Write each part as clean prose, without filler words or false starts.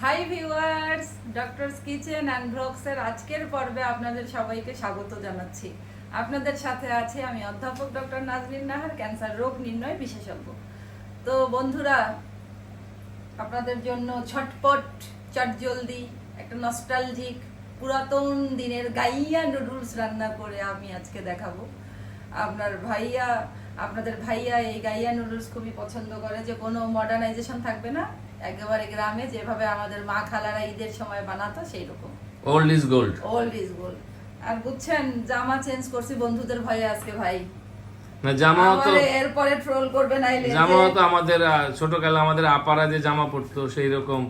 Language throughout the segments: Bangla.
High viewers, doctors kitchen and ব্লগসের আজকের পর্বে আপনাদের সবাইকে স্বাগত জানাচ্ছি। আপনাদের সাথে আছে আমি অধ্যাপক ডক্টর নাজনীন নাহার, ক্যান্সার রোগ নির্ণয় বিশেষজ্ঞ। তো বন্ধুরা, আপনাদের জন্য ঝটপট চটজলদি একটা নস্টালজিক পুরাতন দিনের গাইয়া নুডলস রান্না করে আমি আজকে দেখাবো। আপনাদের ভাইয়া এই গাইয়া নুডলস খুবই পছন্দ করে, যে কোনো মডার্নাইজেশন থাকবে না, একেবারে গ্রামে যেভাবে আমাদের মা খালারা ঈদের সময় বানাতো সেই রকম। Old is gold. Old is gold. আর বুঝছেন, জামা চেঞ্জ করছি বন্ধুদের ভয়ে আজকে ভাই। না, জামাও তো এরপরে ট্রোল করবে, নাইলে জামাও তো আমাদের ছোটকালে আমাদের আপারা যে জামা পরতো সেই রকম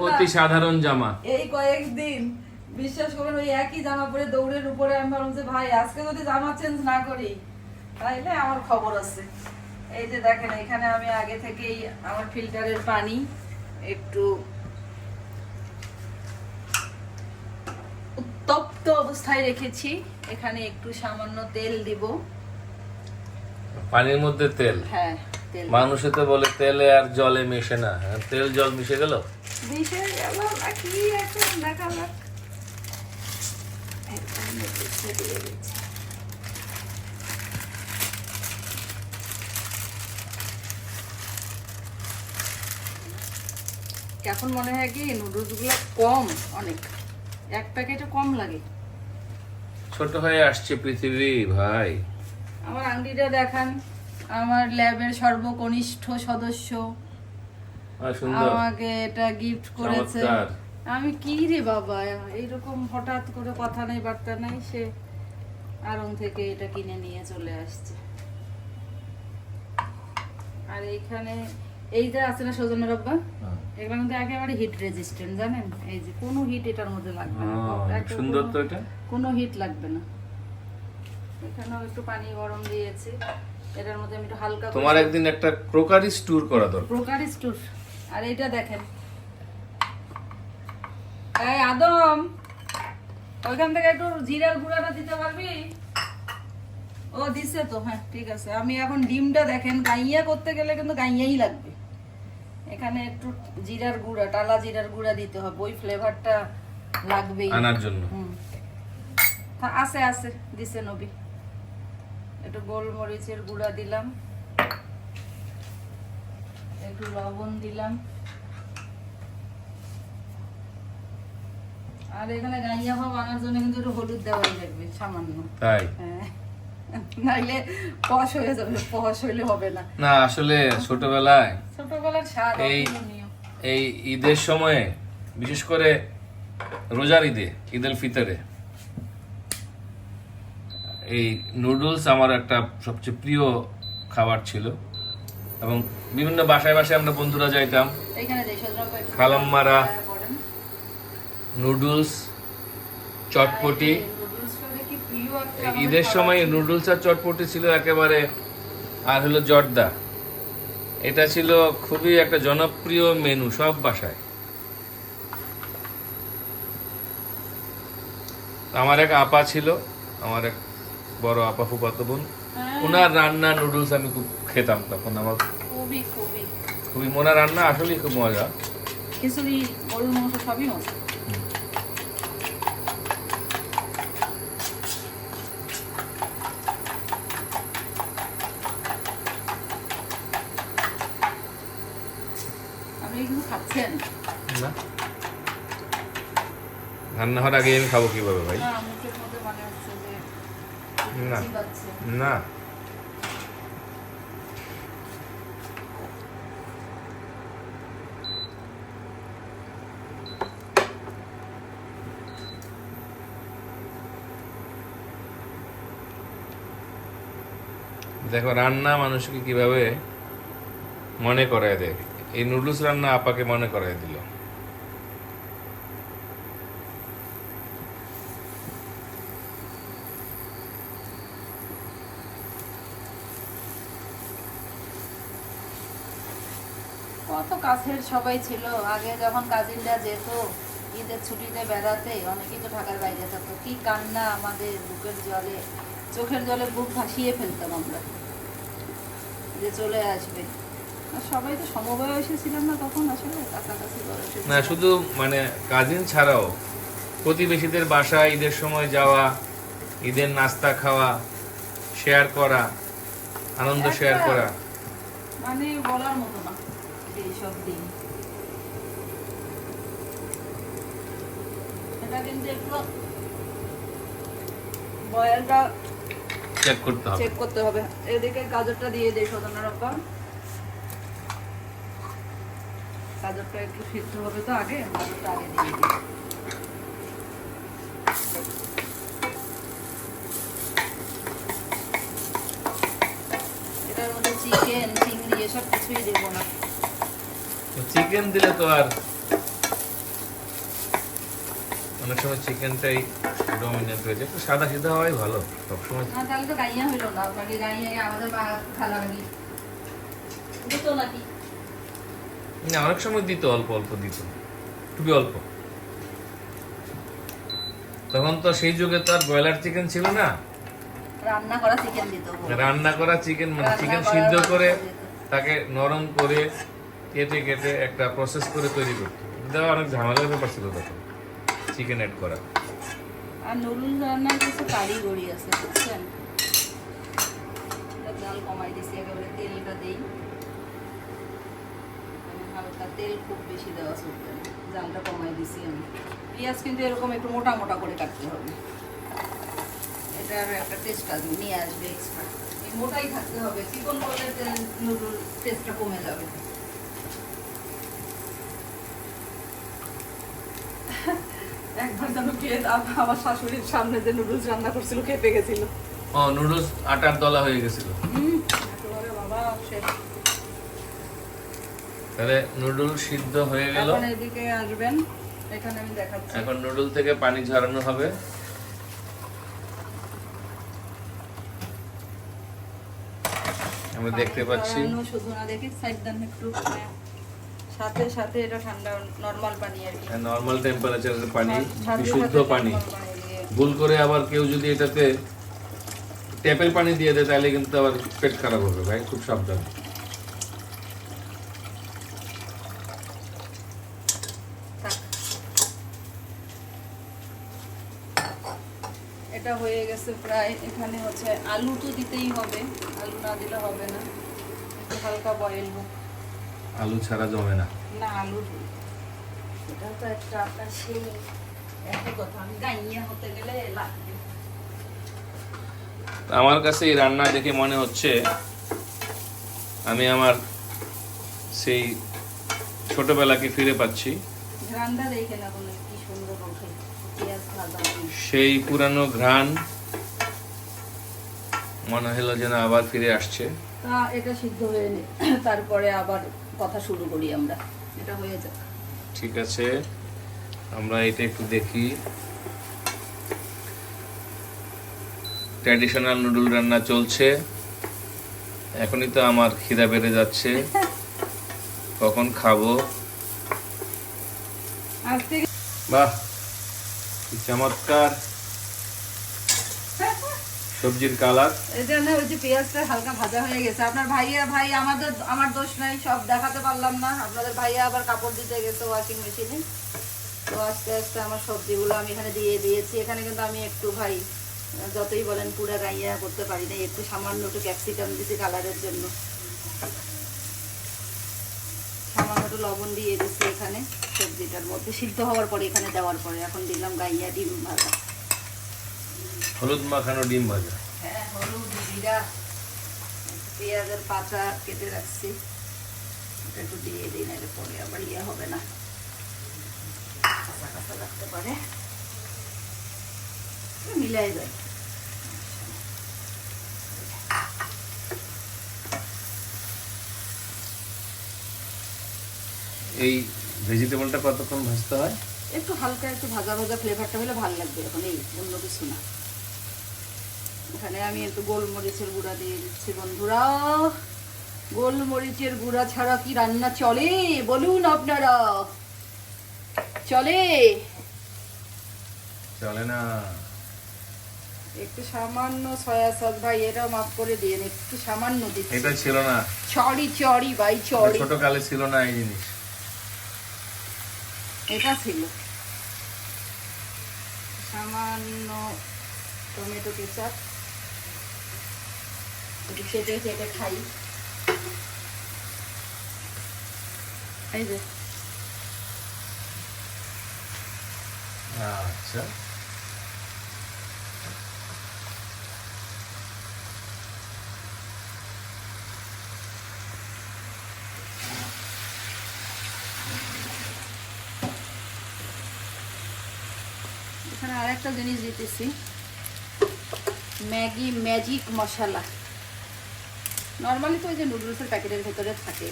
অতি সাধারণ জামা। এই কয়েকদিন বিশ্বাস করুন ওই একই জামা পরে দৌড়ের উপরে আমি ভাবলাম যে ভাই আজকে যদি জামা চেঞ্জ না করি তাইলে আমার খবর আছে। এই যে দেখেন, এখানে আমি আগে থেকেই আমার ফিল্টারের পানি একটু উত্তপ্ত অবস্থায় রেখেছি। এখানে একটু সামান্য তেল দিব। পানির মধ্যে তেল? হ্যাঁ, তেল। মানুষে তো বলে তেলে আর জলে মেশে না, তেল জল মিশে গেল। মিশে গেল নাকি এখন দেখা যাক। দিয়ে দিচ্ছি। এখন মনে হয় কি নুডলস গুলো কম, অনেক এক প্যাকেটে কম লাগে। ছোট হয়ে আসছে পৃথিবী ভাই। আমার আন্টিটা দেখান, আমার ল্যাবের সর্বকনিষ্ঠ সদস্য, আমাকে এটা গিফট করেছে। আমি কি রে বাবা, এইরকম হঠাৎ করে কথা নেই বার্তা নাই, সে আরং থেকে এটা কিনে নিয়ে চলে আসছে। আর এইখানে এইটা আছে না সজনের রব্বা, এগুলো কিন্তু একেবারে হিট রেজিস্ট্যান্ট, জানেন? এই যে কোনো হিট এটার মধ্যে লাগবে না। সুন্দর তো এটা, কোনো হিট লাগবে না। এখানেও একটু পানি গরম দিয়েছি, এটার মধ্যে আমি একটু হালকা। তোমার একদিন একটা ক্রোকারি স্টোর করা দরকার। Crockery store. আর এইটা দেখেন, এই আদম, ওইখান থেকে একটু জিরার গুঁড়াটা দিতে পারবি? ও দিছে তো, হ্যাঁ ঠিক আছে। আমি এখন ডিমটা দেখেন, গাইয়া করতে গেলে কিন্তু গাইয়াই লাগবে। এখানে একটু জিরার গুঁড়া, টালা জিরার গুঁড়া দিতে হবে, ওই ফ্লেভারটা লাগবেই আনার জন্য। আছে আছে দিছে নবী। একটু গোলমরিচের গুঁড়া দিলাম, একটু লবণ দিলাম। আর এখানে গাইয়া ভাব আনার জন্য কিন্তু একটু হলুদ দেওয়াই লাগবে সামান্য। তাই? হ্যাঁ, নাইলে পশ হয়ে যাবে, পশ হইলে হবে না। না আসলে ছোটবেলার স্বাদ এই ঈদের সময়ে, বিশেষ করে রোজার ঈদে, ঈদ উল ফিতরে, এই নুডলস আমার একটা সবচেয়ে প্রিয় খাবার ছিল। এবং বিভিন্ন বাসায় বাসায় আমরা বন্ধুরা যাইতাম, খালাম্মারা নুডলস, চটপটি। ঈদের সময় নুডলস আর চটপটি ছিল একেবারে, আর হলো জর্দা। এটা ছিল খুবই একটা জনপ্রিয় মেনু সব বাসায়। আমার এক আপা ছিল, আমার এক বড় আপা, ফুফাতো বোন, ওনার রান্না নুডলস আমি খুব খেতাম তখন। আমার খুবই মনে, রান্না আসলেই খুব মজা। খিচুড়ি, গরুর মাংস সবই মজা। রান্না হওয়ার আগে আমি খাবো কিভাবে ভাই? না না, দেখো রান্না মানুষকে কিভাবে মনে করায় দেয়। এই নুডলস রান্না আপাকে মনে করায় দিল। কত কাছের সবাই ছিল আগে, যখন কাজিনরা যেত ঈদের ছুটিতে বেড়াতে, অনেকেই তো ঢাকার বাইরে থাকতো। কি কান্না আমাদের, বুকের জলে, চোখের জলে বুক ভাসিয়ে ফেলতাম আমরা যে চলে আসবে। আর সবাই তো সমবয়সী ছিলাম না তখন, আসলে কাছাকাছি বয়সে না শুধু মানে কাজিন ছাড়াও প্রতিবেশীদের বাসায় ঈদের সময় যাওয়া, ঈদের নাস্তা খাওয়া, শেয়ার করা, আনন্দ শেয়ার করা। মানে বলার মতো না এইসব দিন। এটা কিন্তু একটু বয়েলটা চেক করতে হবে। চেক করতে হবে। এদিকে গাজরটা দিয়ে দেই সদনার আপা। গাজরটা একটু সিদ্ধ হবে তো আগে, গাজরটা আগে দিয়ে দিই। এটার মধ্যে চিকেন, চিংড়ি এসব কিছুই দেবো না। চিকেন দিলে তো আর অনেক সময় চিকেনটাই ডমিনেন্ট হয়ে যায়, একটু সাদা সিধা হওয়াই ভালো সবসময়। না তাহলে তো গাইয়া হইলো না, আপনাকে গাইয়া আমাদের খালা লাগি দিত নাকি? না অনেক সময় দিত, অল্প অল্প দিত, খুবই অল্প। তখন তো সেই যুগে তো আর ব্রয়লার চিকেন ছিল না, রান্না করা চিকেন দিত। রান্না করা চিকেন, মানে রান্না চিকেন করা সিদ্ধ করে মাংস দিত। তাকে নরম করে কেটে কেটে একটা প্রসেস করে তৈরি করতো। এটা অনেক ঝামেলার ব্যাপার ছিল তখন চিকেন অ্যাড করা। আর নুডলস রান্নার কিছু কারিগরি আছে বুঝছেন। জাল কমাই দিছি, একেবারে তেলটা দেই, হালকা তেল, খুব বেশি দেওয়া চলবে না, জালটা কমাই দিছি আমি। পেঁয়াজ কিন্তু এরকম একটু মোটা মোটা করে কাটতে হবে, এটার একটা টেস্ট নিয়ে আসবে এক্সট্রা। এই মোটাই থাকতে হবে, চিকন করলে নুডল টেস্টটা কমে যাবে। একবার যেন খেয়ে আমার শাশুড়ির সামনে যে নুডলস রান্না করছিল খেপে গেছিল। ও নুডলস আটার দলা হয়ে গেছিল। একেবারে বাবা শেষ। তাহলে নুডল সিদ্ধ হয়ে গেল। এখন এদিকে আসবেন, এখানে আমি দেখাচ্ছি। এখন নুডল থেকে পানি ঝরানো হবে। আমরা দেখতে পাচ্ছি শুধু না, দেখি সাইড দেন একটু, সাথে সাথে এটা ঠান্ডা নরমাল পানি আর কি, নরমাল টেম্পারেচারের পানি, সাথে বিশুদ্ধ সাথে পানি। normal পানি দিয়ে। ভুল করে আবার কেউ যদি এটাতে ট্যাপের পানি দিয়ে দেয় তাহলে কিন্তু আবার পেট খারাপ হবে ভাই, খুব সাবধান। থাক। এটা হয়ে গেছে প্রায়। এখানে হচ্ছে আলু তো দিতেই হবে, আলু না দিলে হবে না, একটু হালকা বয়েল হোক। আলু ছাড়া জমে না। না আলু, এটা তো একটা আপনার সেই একটা কথা, আমি গাইয়া হতে গেলে লাগবে। আমার কাছে এই রান্না দেখে মনে হচ্ছে আমি আমার সেই ছোটবেলাকে ফিরে পাচ্ছি। ঘ্রাণটা দেখে না বলে কি সুন্দর ওঠে, পেঁয়াজ ভাজা। সেই পুরানো ঘ্রাণ মনে হলো যেন আবার ফিরে আসছে। তা এটা সিদ্ধ হয়ে নে, তারপরে আবার কথা শুরু করি আমরা। এটা হয়ে যাক। ঠিক আছে, আমরা এটা একটু দেখি। ট্র্যাডিশনাল নুডল রান্না চলছে। এখনই তো আমার খিদা বেড়ে যাচ্ছে, কখন খাবো। আজ থেকে বাহ কি চমৎকার সবজির কালার। এটা না, ওই যে পেঁয়াজটা হালকা ভাজা হয়ে গেছে। আপনার ভাই আমার দোষ নাই, সব দেখাতে পারলাম না। আপনাদের ভাইয়া আবার কাপড় দিতে গেছে ওয়াশিং মেশিনে। তো আস্তে আস্তে আমার সবজিগুলো আমি এখানে দিয়ে দিয়েছি। এখানে কিন্তু আমি একটু ভাই যতই বলেন পুরা গাইয়া করতে পারি না, একটু সামান্য একটু ক্যাপসিকাম দিয়েছি কালারের জন্য, সামান্য একটু লবণ দিয়ে দিচ্ছি এখানে সবজিটার মধ্যে সিদ্ধ হওয়ার পরে, এখানে দেওয়ার পরে। এখন দিলাম গাইয়া ডিম ভাজা, হলুদ মাখানো ডিম ভাজা। হ্যাঁ হলুদ, জিরা, পেঁয়াজের পাতা কেটে রাখছি, এটা একটু দিয়ে দিই, নাহলে পরে আবার ইয়ে হবে না, কাঁচা কাঁচা রাখতে পারে, মিলাই যায়। এই ভেজিটেবলটা কতক্ষণ ভাজতে হয়? একটু হালকা একটু ভাজা ভাজা ফ্লেভারটা হলে ভালো লাগবে। এখন এই অন্য কিছু না। এখানে আমি একটু গোলমরিচের গুঁড়া দিয়ে দিচ্ছি। বন্ধুরা, গোলমরিচের গুঁড়া ছাড়া কি রান্না চলে বলুন আপনারা? চলে? চলে না। একটু সামান্য সয়া সস ভাই, এটাও মাফ করে দিন, একটু সামান্য দিচ্ছি। এটা ছিল না, চড়ি ভাই চড়ি, ছোট কালে ছিল না এই জিনিস। এটা ছিল সামান্য টমেটো কেচাপ, একটু চেটে চেটে খাই। এই যে আচ্ছা, এখানে আরেকটা জিনিস দিতেছি, ম্যাগি ম্যাজিক মশলা। নর্মালি তো ওই যে নুডলসের প্যাকেটের ভেতরে থাকে,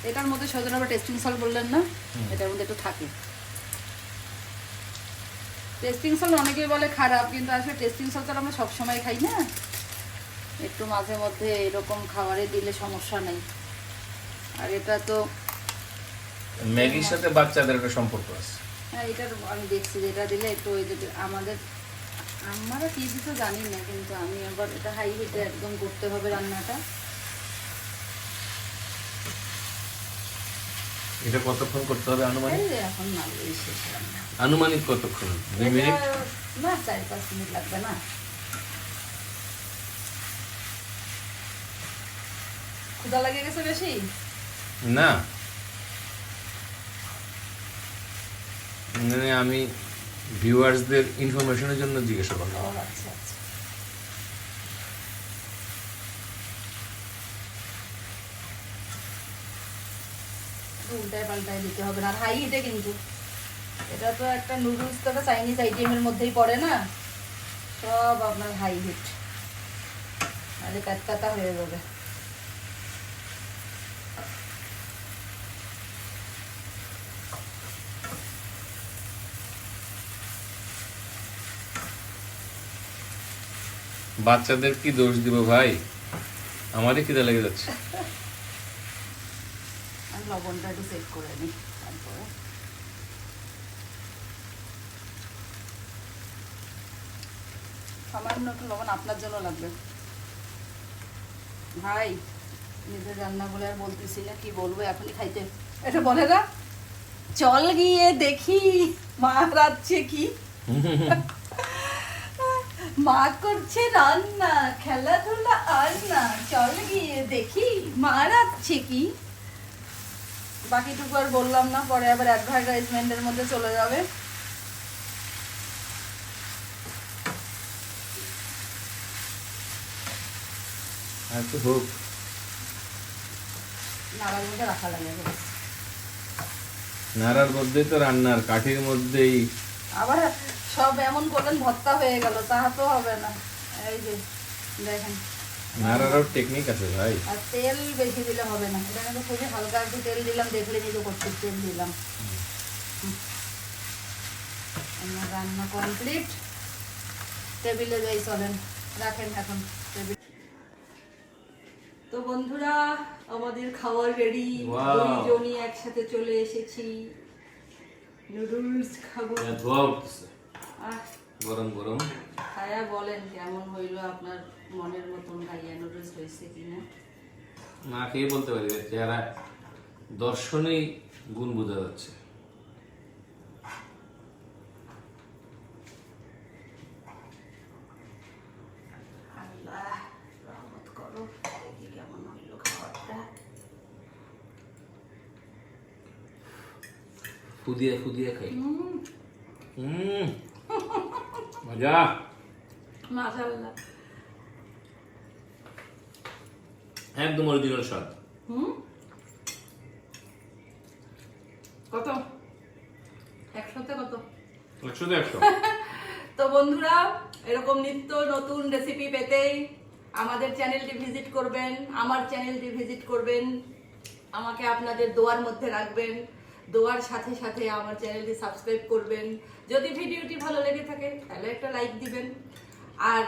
এটার মধ্যে সজন আবার টেস্টিং সল্ট বললেন না, এটার মধ্যে একটু থাকে। টেস্টিং সল্ট অনেকেই বলে খারাপ, কিন্তু আসলে টেস্টিং সল্ট তো আমরা সবসময় খাই না, একটু মাঝে মধ্যে এরকম খাবারে দিলে সমস্যা নেই। আর এটা তো ম্যাগির সাথে বাচ্চাদের একটা সম্পর্ক আছে। হ্যাঁ, এটার আমি দেখছি যে এটা দিলে একটু ওই যে আমাদের আমরা কি দিতে জানি না, কিন্তু আমি আবার এটা হাই হিটে একদম করতে হবে রান্নাটা। এটা কতক্ষণ করতে হবে আনুমানিক? এই যে এখন নাড়লেই শেষ রান্না। আনুমানিক কতক্ষণ? 2 মিনিট? এটা না, 4-5 মিনিট লাগবে না। ক্ষুধা লেগে গেছে বেশি? না, মানে আমি ভিউয়ার্সদের ইনফরমেশনের জন্য জিজ্ঞাসা ও করলাম। আচ্ছা আচ্ছা। উল্টায় পাল্টায় দিতে হবে না, হাই হিটে কিন্তু। এটা তো একটা নুডলস, তো একটা চাইনিজ আইটেমের মধ্যেই পড়ে না, সব আপনার হাই হিট, নাহলে কাতকাতা হয়ে যাবে। বাচ্চাদের কি দোষ দিব ভাই, আমারই খিদে লেগে যাচ্ছে। আমি লবণটা একটু সেট করে নিই, তারপরে সামান্য একটু লবণ আপনার জন্য লাগবে ভাই। নিজের রান্না বলে আর বলতেছি না, কি বলবো এখনই খাইতে। এটা বলে না, চল গিয়ে দেখি মা রাঁধছে কি, মা করছে রান্না, খেলাধুলা আর না, চল গিয়ে দেখি মা রাঁধছে কি। বাকিটুকু আর বললাম না, পরে আবার অ্যাডভার্টাইজমেন্টের মধ্যে চলে যাবে। আর তো হোক, নাড়ার মধ্যে রাখা লাগে। নাড়ার মধ্যেই তো রান্নার, কাঠির মধ্যেই। আবার সব এমন করলেন ভর্তা হয়ে গেল, তাহা তো হবে না। এই যে দেখেন, নাড়ারও টেকনিক আছে ভাই। আর তেল বেশি দিলে হবে না, এটা কিন্তু খুবই হালকা একটু তেল দিলাম, দেখলে নিজে করতে তেল দিলাম। আমার রান্না কমপ্লিট, টেবিলে যাই, চলেন রাখেন এখন টেবিল। তো বন্ধুরা, আমাদের খাবার রেডি, Wow! দুইজনই একসাথে চলে এসেছি, নুডলস খাবো। আহ, গরম গরম। খায়া বলেন কেমন হইলো, আপনার মনের মতন খাইয়া নুডলস হয়েছে কিনা। না খেয়ে বলতে পারি, চেহারা দর্শনেই গুণ বোঝা যাচ্ছে। আল্লাহ রহমত করো, দেখি কেমন হইলো খাবারটা। ফুদিয়ে ফুদিয়ে খাই। হুম, মজা। মাশাআল্লাহ। একদম অরিজিনাল স্বাদ। কত 100তে কত? 100 তো বন্ধুরা, এরকম নিত্য নতুন রেসিপি পেতে আমাদের চ্যানেলটি ভিজিট করবেন, আমার চ্যানেলটি ভিজিট করবেন, আমাকে আপনাদের দোয়ার মধ্যে রাখবেন, দোয়ার সাথে সাথে আমার চ্যানেলটি সাবস্ক্রাইব করবেন। যদি ভিডিওটি ভালো লেগে থাকে তাহলে একটা লাইক দিবেন, আর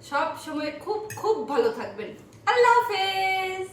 সব সময় খুব খুব ভালো থাকবেন। আল্লাহ হাফেজ।